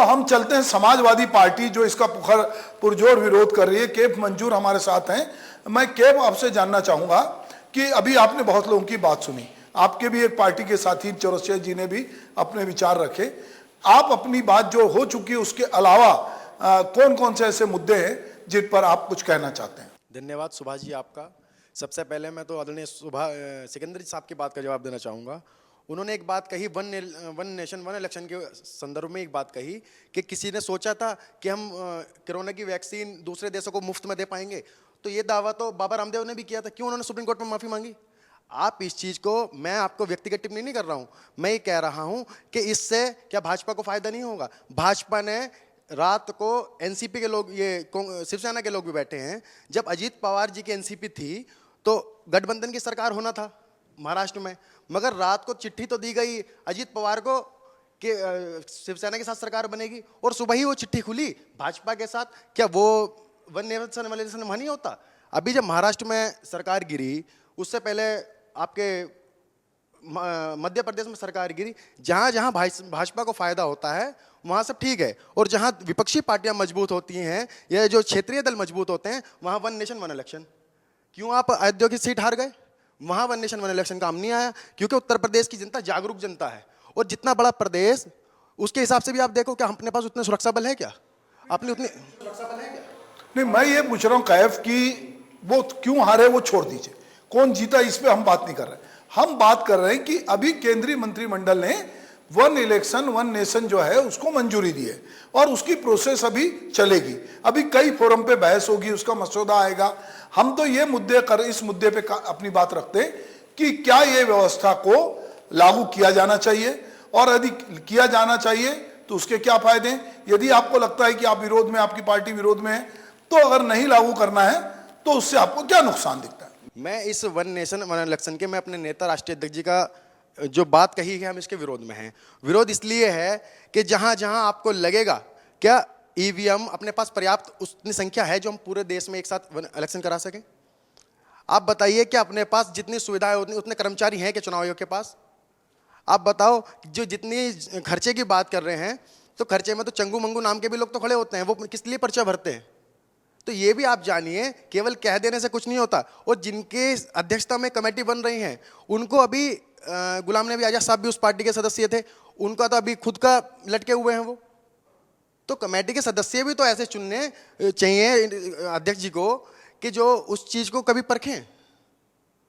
हम चलते हैं समाजवादी पार्टी जो इसका पुरजोर विरोध कर रही है। कैफ मंजूर हमारे साथ हैं। मैं कैफ आपसे जानना चाहूंगा कि अभी आपने बहुत लोगों की बात सुनी, आपके भी एक पार्टी के साथी चौरसिया जी ने भी अपने विचार रखे। आप अपनी बात जो हो चुकी है उसके अलावा कौन कौन से ऐसे मुद्दे हैं जिन पर आप कुछ कहना चाहते हैं? धन्यवाद सुभाष जी आपका। सबसे पहले मैं तो आदरणीय सिकंदर साहब की बात का जवाब देना चाहूँगा। उन्होंने एक बात कही, वन नेशन वन इलेक्शन के संदर्भ में एक बात कही कि किसी ने सोचा था कि हम कोरोना की वैक्सीन दूसरे देशों को मुफ्त में दे पाएंगे। तो ये दावा तो बाबा रामदेव ने भी किया था, क्यों उन्होंने सुप्रीम कोर्ट में माफ़ी मांगी? आप इस चीज़ को, मैं आपको व्यक्तिगत टिप्पणी नहीं कर रहा हूँ, मैं ये कह रहा हूँ कि इससे क्या भाजपा को फायदा नहीं होगा? भाजपा ने रात को एनसीपी के लोग, ये शिवसेना के लोग भी बैठे हैं, जब अजीत पवार जी की एनसीपी थी तो गठबंधन की सरकार होना था महाराष्ट्र में, मगर रात को चिट्ठी तो दी गई अजीत पवार को कि शिवसेना के साथ सरकार बनेगी, और सुबह ही वो चिट्ठी खुली भाजपा के साथ। क्या वो वन नेशन वन इलेक्शन वहाँ नहीं होता? अभी जब महाराष्ट्र में सरकार गिरी, उससे पहले आपके मध्य प्रदेश में सरकार गिरी, जहाँ जहाँ भाजपा को फायदा होता है वहाँ सब ठीक है, और जहाँ विपक्षी पार्टियां मजबूत होती हैं या जो क्षेत्रीय दल मजबूत होते हैं वहाँ वन नेशन वन इलेक्शन। क्यों आप अयोध्या की सीट हार गए? वहाँ वन नेशन वन इलेक्शन काम नहीं आया, क्योंकि उत्तर प्रदेश की जनता जागरूक जनता है, और जितना बड़ा प्रदेश उसके हिसाब से भी आप देखो, क्या अपने पास उतने सुरक्षा बल है? क्या अपने उतने सुरक्षा बल है क्या? नहीं, मैं ये पूछ रहा हूँ कैफ की वो क्यों हारे वो छोड़ दीजिए, कौन जीता इस पे हम बात नहीं कर रहे। हम बात कर रहे हैं कि अभी केंद्रीय मंत्रिमंडल ने वन इलेक्शन वन नेशन जो है उसको मंजूरी दी है, और उसकी प्रोसेस अभी चलेगी। अभी कई फोरम पे बहस होगी, उसका मसौदा आएगा। हम तो ये इस मुद्दे पे अपनी बात रखते हैं कि क्या ये व्यवस्था को लागू किया जाना चाहिए, और यदि किया जाना चाहिए तो उसके क्या फायदे हैं। यदि आपको लगता है कि आप विरोध में, आपकी पार्टी विरोध में है, तो अगर नहीं लागू करना है तो उससे आपको क्या नुकसान दिखता है? मैं इस वन नेशन वन इलेक्शन के, मैं अपने नेता राष्ट्रीय अध्यक्ष जी का जो बात कही है, हम इसके विरोध में हैं। विरोध इसलिए है कि जहां जहां आपको लगेगा क्या ईवीएम अपने पास पर्याप्त उतनी संख्या है जो हम पूरे देश में एक साथ इलेक्शन करा सकें? आप बताइए, क्या अपने पास जितनी सुविधाएं उतने कर्मचारी हैं क्या चुनाव आयोग के पास? आप बताओ, जो जितनी खर्चे की बात कर रहे हैं, तो खर्चे में तो चंगू मंगू नाम के भी लोग तो खड़े होते हैं, वो किस लिए पर्चा भरते हैं? तो ये भी आप जानिए, केवल कह देने से कुछ नहीं होता। और जिनके अध्यक्षता में कमेटी बन रही हैं, उनको अभी गुलाम नबी आजाद साहब भी उस पार्टी के सदस्य थे, उनका तो अभी खुद का लटके हुए हैं वो। तो कमेटी के सदस्य भी तो ऐसे चुनने चाहिए अध्यक्ष जी को कि जो उस चीज़ को कभी परखें।